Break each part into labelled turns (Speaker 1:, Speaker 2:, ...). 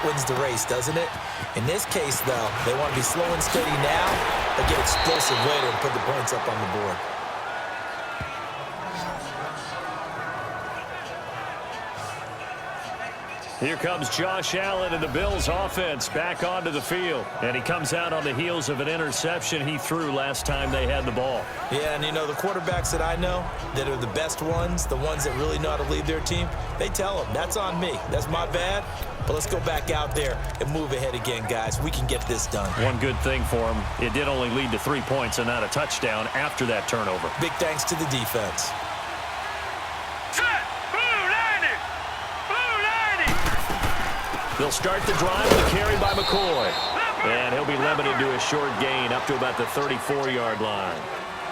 Speaker 1: wins the race, doesn't it? In this case, though, they want to be slow and steady now, but get explosive later and put the points up on the board.
Speaker 2: Here comes Josh Allen and the Bills offense back onto the field. And he comes out on the heels of an interception he threw last time they had the ball.
Speaker 1: Yeah, and you know, the quarterbacks that I know that are the best ones, the ones that really know how to lead their team, they tell them, that's on me. That's my bad. But let's go back out there and move ahead again, guys. We can get this done.
Speaker 2: One good thing for him, it did only lead to 3 points and not a touchdown after that turnover.
Speaker 1: Big thanks to the defense.
Speaker 2: They'll start the drive with a carry by McCoy. And he'll be limited to a short gain up to about the 34-yard line.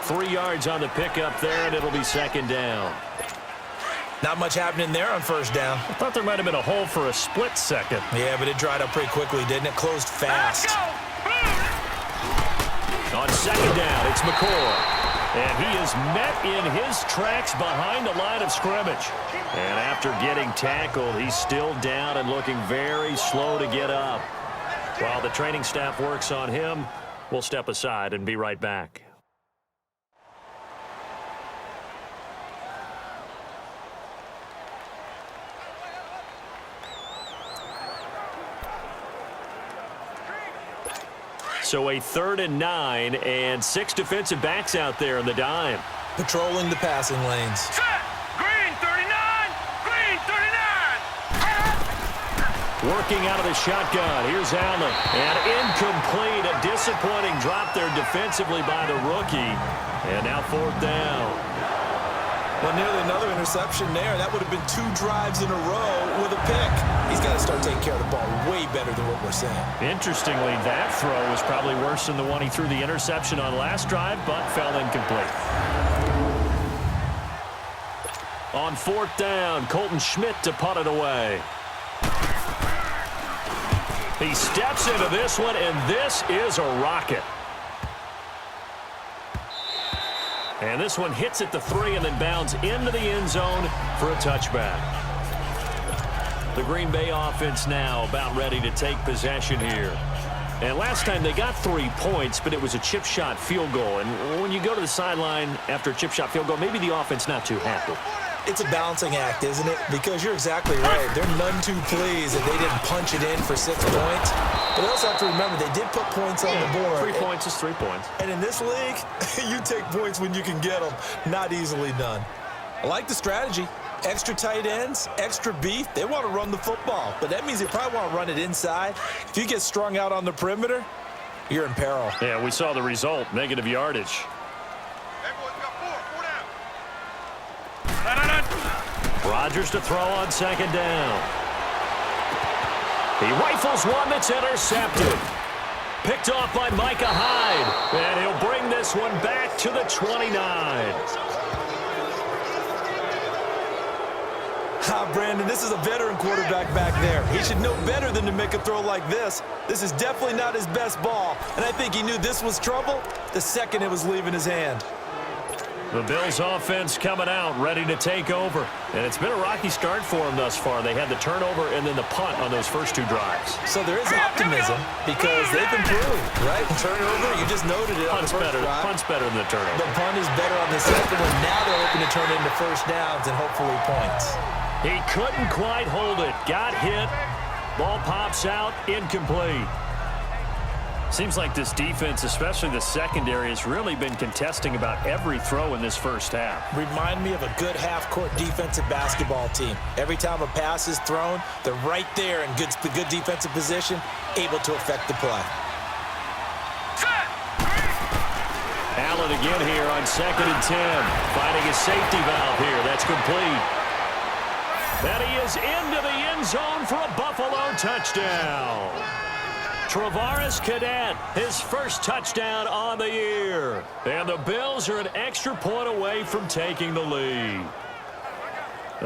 Speaker 2: 3 yards on the pickup there, and it'll be second down.
Speaker 1: Not much happening there on first down.
Speaker 2: I thought there might have been a hole for a split second.
Speaker 1: Yeah, but it dried up pretty quickly, didn't it? Closed fast.
Speaker 2: On second down, it's McCoy. And he is met in his tracks behind the line of scrimmage. And after getting tackled, he's still down and looking very slow to get up. While the training staff works on him, we'll step aside and be right back. So a 3rd and 9 and 6 defensive backs out there in the dime.
Speaker 1: Patrolling the passing lanes.
Speaker 3: Set! Green 39! Green 39!
Speaker 2: Working out of the shotgun. Here's Allen. And incomplete. A disappointing drop there defensively by the rookie. And now 4th down.
Speaker 1: Well, nearly another interception there. That would have been 2 drives in a row with a pick. He's got to start taking care of the ball way better than what we're saying.
Speaker 2: Interestingly, that throw was probably worse than the one he threw the interception on last drive, but fell incomplete. On 4th down, Colton Schmidt to punt it away. He steps into this one, and this is a rocket. And this one hits at the 3 and then bounds into the end zone for a touchback. The Green Bay offense now about ready to take possession here. And last time they got 3 points, but it was a chip shot field goal. And when you go to the sideline after a chip shot field goal, maybe the offense not too happy.
Speaker 1: It's a balancing act, isn't it? Because you're exactly right. They're none too pleased that they didn't punch it in for 6 points. But they also have to remember they did put points on the board.
Speaker 2: 3 points is 3 points.
Speaker 1: And in this league, you take points when you can get them. Not easily done. I like the strategy. Extra tight ends, extra beef. They want to run the football. But that means they probably want to run it inside. If you get strung out on the perimeter, you're in peril.
Speaker 2: Yeah, we saw the result. Negative yardage. Rodgers to throw on second down. He rifles one that's intercepted. Picked off by Micah Hyde. And he'll bring this one back to the 29.
Speaker 1: Brandon, this is a veteran quarterback back there. He should know better than to make a throw like this. This is definitely not his best ball. And I think he knew this was trouble the second it was leaving his hand.
Speaker 2: The Bills offense coming out, ready to take over. And it's been a rocky start for them thus far. They had the turnover and then the punt on those first 2 drives.
Speaker 1: So there is optimism because they've improved, right? Turnover, you just noted it on the first drive.
Speaker 2: Punt's better than the turnover.
Speaker 1: The punt is better on the second one. Now they're hoping to turn it into first downs and hopefully points.
Speaker 2: He couldn't quite hold it. Got hit. Ball pops out. Incomplete. Seems like this defense, especially the secondary, has really been contesting about every throw in this first half.
Speaker 1: Remind me of a good half-court defensive basketball team. Every time a pass is thrown, they're right there in good defensive position, able to affect the play.
Speaker 2: Allen again here on 2nd and 10. Finding a safety valve here. That's complete. And he is into the end zone for a Buffalo touchdown. Travaris Cadet, his first touchdown on the year. And the Bills are an extra point away from taking the lead.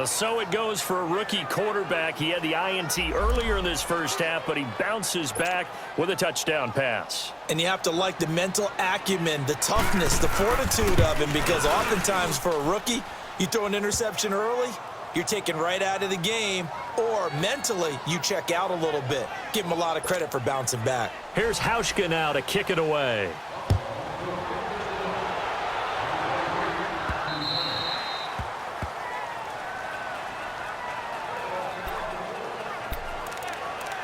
Speaker 2: So it goes for a rookie quarterback. He had the INT earlier in this first half, but he bounces back with a touchdown pass.
Speaker 1: And you have to like the mental acumen, the toughness, the fortitude of him, because oftentimes for a rookie, you throw an interception early, you're taken right out of the game, or mentally you check out a little bit. Give him a lot of credit for bouncing back.
Speaker 2: Here's Hauschka now to kick it away.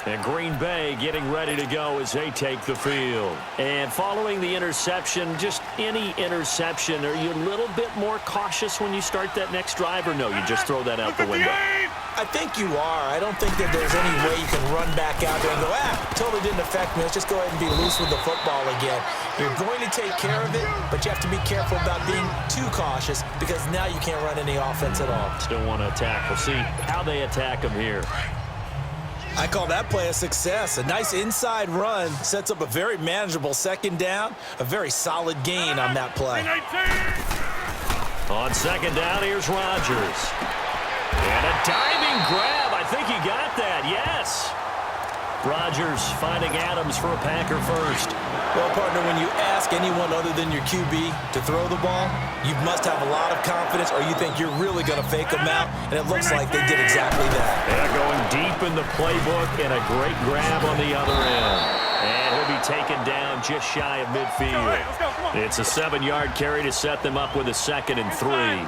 Speaker 2: And Green Bay getting ready to go as they take the field. And following the interception, just any interception, are you a little bit more cautious when you start that next drive, or no, you just throw that out the window?
Speaker 1: I think you are. I don't think that there's any way you can run back out there and go, totally didn't affect me. Let's just go ahead and be loose with the football again. You're going to take care of it, but you have to be careful about being too cautious because now you can't run any offense at all.
Speaker 2: Still want to attack. We'll see how they attack them here.
Speaker 1: I call that play a success. A nice inside run sets up a very manageable second down, a very solid gain on that play.
Speaker 2: On second down, here's Rodgers. And a diving grab. I think he got that, yes. Rodgers finding Adams for a Packer first.
Speaker 1: Well, partner, when you ask anyone other than your QB to throw the ball, you must have a lot of confidence or you think you're really going to fake them out, and it looks like they did exactly that.
Speaker 2: Yeah, going deep in the playbook and a great grab on the other end. And he'll be taken down just shy of midfield. It's a 7-yard carry to set them up with a 2nd and 3.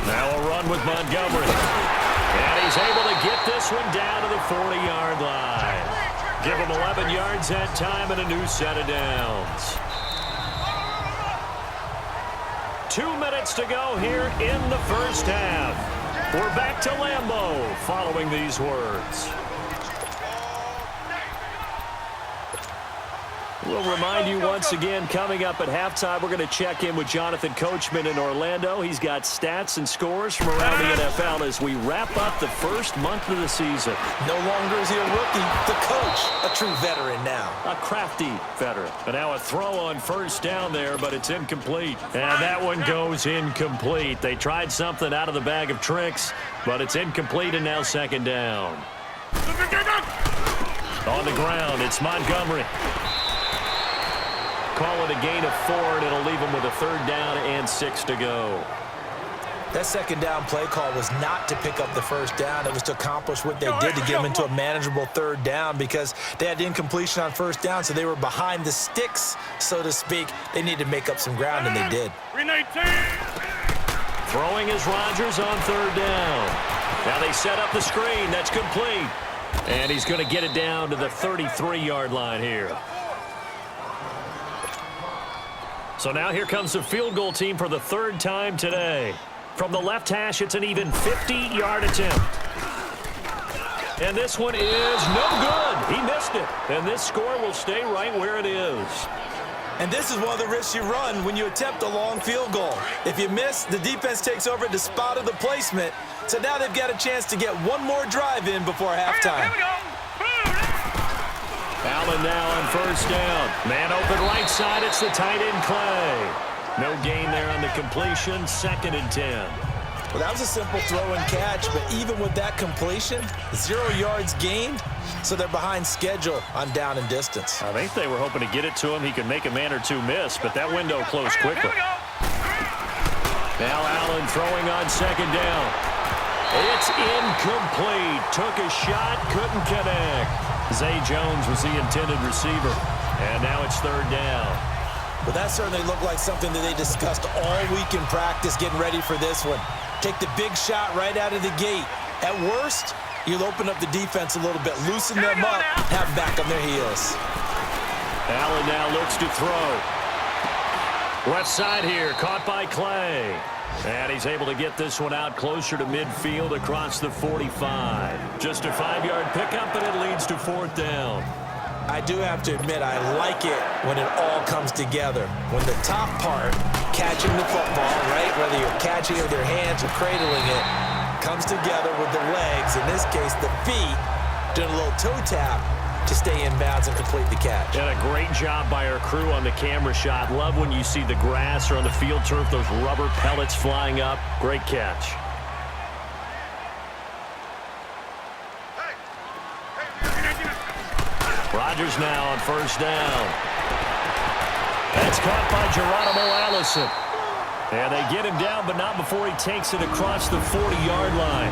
Speaker 2: Now a run with Montgomery. And he's able to get this one down to the 40-yard line. Give him 11 yards that time and a new set of downs. 2 minutes to go here in the first half. We're back to Lambeau following these words. We'll remind you once again, coming up at halftime, we're going to check in with Jonathan Coachman in Orlando. He's got stats and scores from around the NFL as we wrap up the first month of the season.
Speaker 1: No longer is he a rookie, the coach, a true veteran now.
Speaker 2: A crafty veteran. And now a throw on first down there, but it's incomplete. And that one goes incomplete. They tried something out of the bag of tricks, but it's incomplete and now second down. On the ground, it's Montgomery. Call it a gain of 4, and it'll leave them with a 3rd down and 6 to go.
Speaker 1: That second down play call was not to pick up the first down. It was to accomplish what they did to get them into a manageable 3rd down because they had incompletion on first down, so they were behind the sticks, so to speak. They needed to make up some ground, and they did.
Speaker 2: Throwing is Rodgers on 3rd down. Now they set up the screen. That's complete. And he's going to get it down to the 33-yard line here. So now here comes the field goal team for the 3rd time today. From the left hash, it's an even 50-yard attempt. And this one is no good. He missed it. And this score will stay right where it is.
Speaker 1: And this is one of the risks you run when you attempt a long field goal. If you miss, the defense takes over at the spot of the placement. So now they've got a chance to get one more drive in before halftime.
Speaker 2: Allen now on first down. Man open right side. It's the tight end Clay. No gain there on the completion. 2nd and 10.
Speaker 1: Well, that was a simple throw and catch, but even with that completion, 0 yards gained, so they're behind schedule on down and distance.
Speaker 2: I think they were hoping to get it to him. He could make a man or two miss, but that window closed quickly. Now Allen throwing on 2nd down. It's incomplete. Took a shot, couldn't connect. Zay Jones was the intended receiver. And now it's 3rd down.
Speaker 1: Well, that certainly looked like something that they discussed all week in practice getting ready for this one. Take the big shot right out of the gate. At worst, you'll open up the defense a little bit, loosen them up, have them back on their heels.
Speaker 2: Allen now looks to throw. Left side here, caught by Clay. And he's able to get this one out closer to midfield across the 45. Just a 5-yard pickup, and it leads to 4th down.
Speaker 1: I do have to admit, I like it when it all comes together. When the top part, catching the football, right, whether you're catching it with your hands or cradling it, comes together with the legs, in this case the feet, doing a little toe tap to stay in bounds and complete the catch.
Speaker 2: And a great job by our crew on the camera shot. Love when you see the grass or on the field turf, those rubber pellets flying up. Great catch. Rodgers now on first down. That's caught by Geronimo Allison. And they get him down, but not before he takes it across the 40-yard line.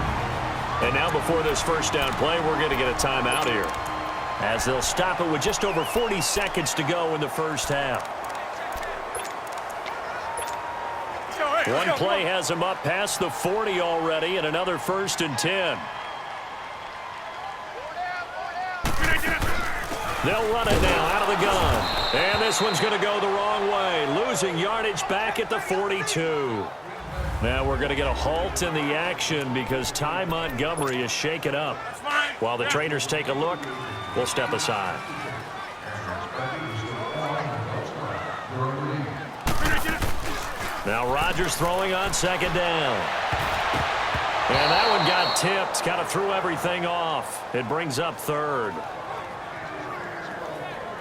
Speaker 2: And now before this first down play, we're going to get a timeout here, as they'll stop it with just over 40 seconds to go in the first half. One play has him up past the 40 already, and another 1st and 10. They'll run it now out of the gun. And this one's going to go the wrong way, losing yardage back at the 42. Now we're going to get a halt in the action because Ty Montgomery is shaken up. While the trainers take a look, we'll step aside. Now Rodgers throwing on 2nd down. And that one got tipped, kind of threw everything off. It brings up 3rd.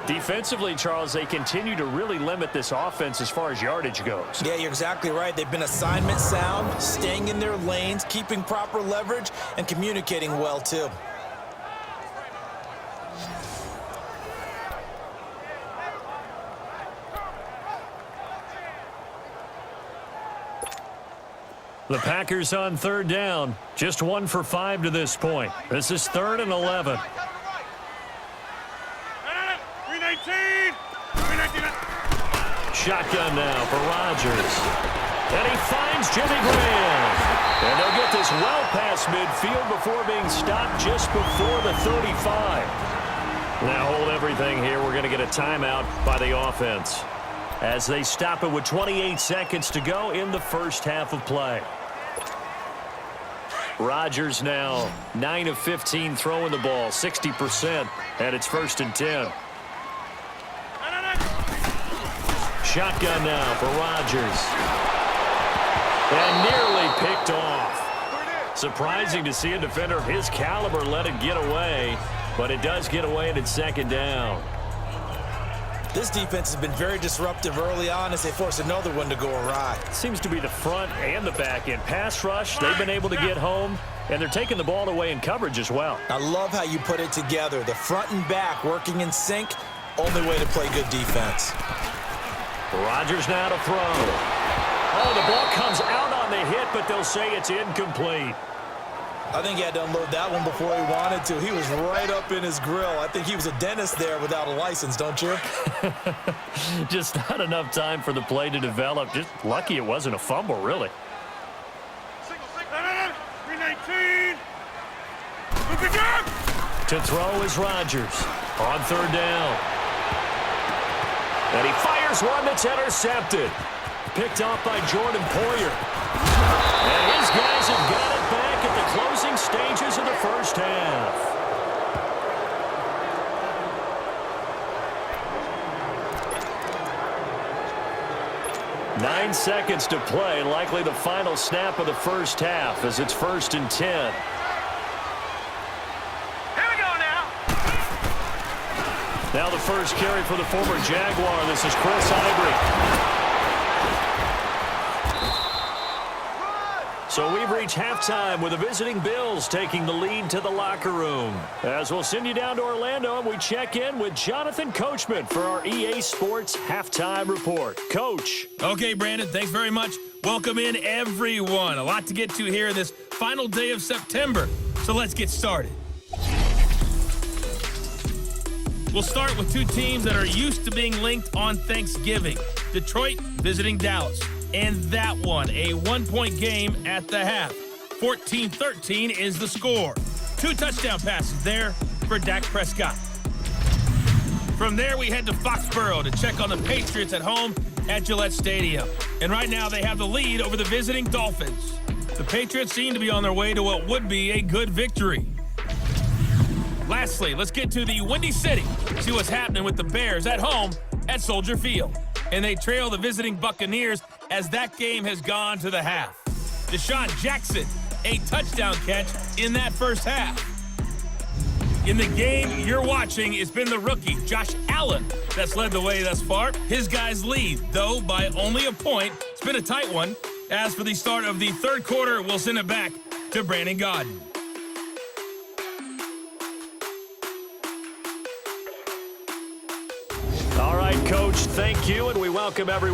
Speaker 2: Defensively, Charles, they continue to really limit this offense as far as yardage goes.
Speaker 1: Yeah, you're exactly right. They've been assignment sound, staying in their lanes, keeping proper leverage, and communicating well, too.
Speaker 2: The Packers on 3rd down. Just 1 for 5 to this point. This is 3rd and 11. Shotgun now for Rodgers. And he finds Jimmy Graham. And they'll get this well past midfield before being stopped just before the 35. Now hold everything here. We're going to get a timeout by the offense, as they stop it with 28 seconds to go in the first half of play. Rodgers now 9 of 15 throwing the ball, 60%, and it's 1st and 10. Shotgun now for Rodgers. And nearly picked off. Surprising to see a defender of his caliber let it get away, but it does get away and it's 2nd down.
Speaker 1: This defense has been very disruptive early on as they force another one to go awry.
Speaker 2: Seems to be the front and the back end. Pass rush, they've been able to get home, and they're taking the ball away in coverage as well.
Speaker 1: I love how you put it together. The front and back working in sync, only way to play good defense.
Speaker 2: Rodgers now to throw. Oh, the ball comes out on the hit, but they'll say it's incomplete.
Speaker 1: I think he had to unload that one before he wanted to. He was right up in his grill. I think he was a dentist there without a license, don't you?
Speaker 2: Just not enough time for the play to develop. Just lucky it wasn't a fumble, really. To throw is Rodgers on 3rd down. And he fires one that's intercepted. Picked off by Jordan Poyer. And his guys have got it back at the closing stages of the first half. Nine seconds to play, likely the final snap of the first half as it's 1st and 10. Now the first carry for the former Jaguar. This is Chris Ivory. So we've reached halftime with the visiting Bills taking the lead to the locker room. As we'll send you down to Orlando, and we check in with Jonathan Coachman for our EA Sports Halftime Report. Coach.
Speaker 4: Okay, Brandon, thanks very much. Welcome in, everyone. A lot to get to here this final day of September. So let's get started. We'll start with two teams that are used to being linked on Thanksgiving. Detroit visiting Dallas. And that one, a one-point game at the half. 14-13 is the score. 2 touchdown passes there for Dak Prescott. From there, we head to Foxborough to check on the Patriots at home at Gillette Stadium. And right now, they have the lead over the visiting Dolphins. The Patriots seem to be on their way to what would be a good victory. Lastly, let's get to the Windy City. See what's happening with the Bears at home at Soldier Field. And they trail the visiting Buccaneers as that game has gone to the half. Deshaun Jackson, a touchdown catch in that first half. In the game you're watching, it's been the rookie, Josh Allen, that's led the way thus far. His guys lead, though, by only a point. It's been a tight one. As for the start of the third quarter, we'll send it back to Brandon Gaudin.
Speaker 2: thank you, and we welcome everyone.